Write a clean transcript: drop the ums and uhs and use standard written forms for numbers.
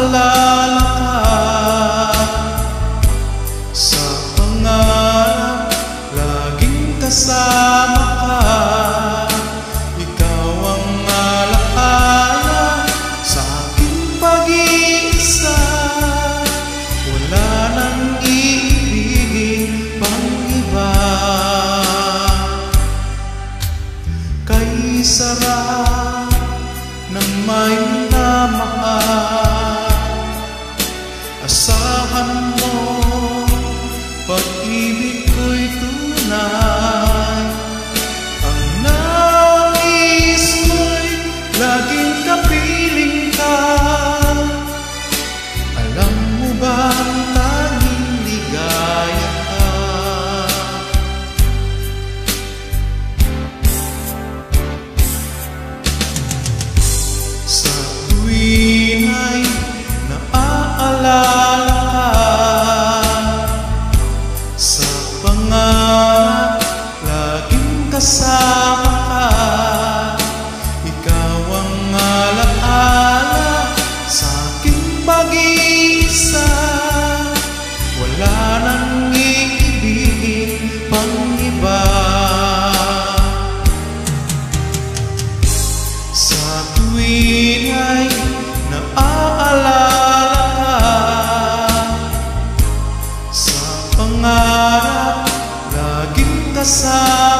naaalala ka. Sa pangarap, laging kasama ka. Ikaw ang alaala sa aking pag-iisa. Wala nang iibigin pang iba. Kay sarap ng may minamahal, asahan mo pag-ibig ko'y tunay. Ang nais ko'y laging kapiling ka. Alam mo bang tanging ligaya ka? Sa tuwing ay naaalala ka. Sa pangarap, laging kasama ka. Ikaw ang alaala sa aking pag-iisa. Wala nang iibigin pang iba. Sa tuwing ay naaalala ka. Sa pangarap, laging kasama.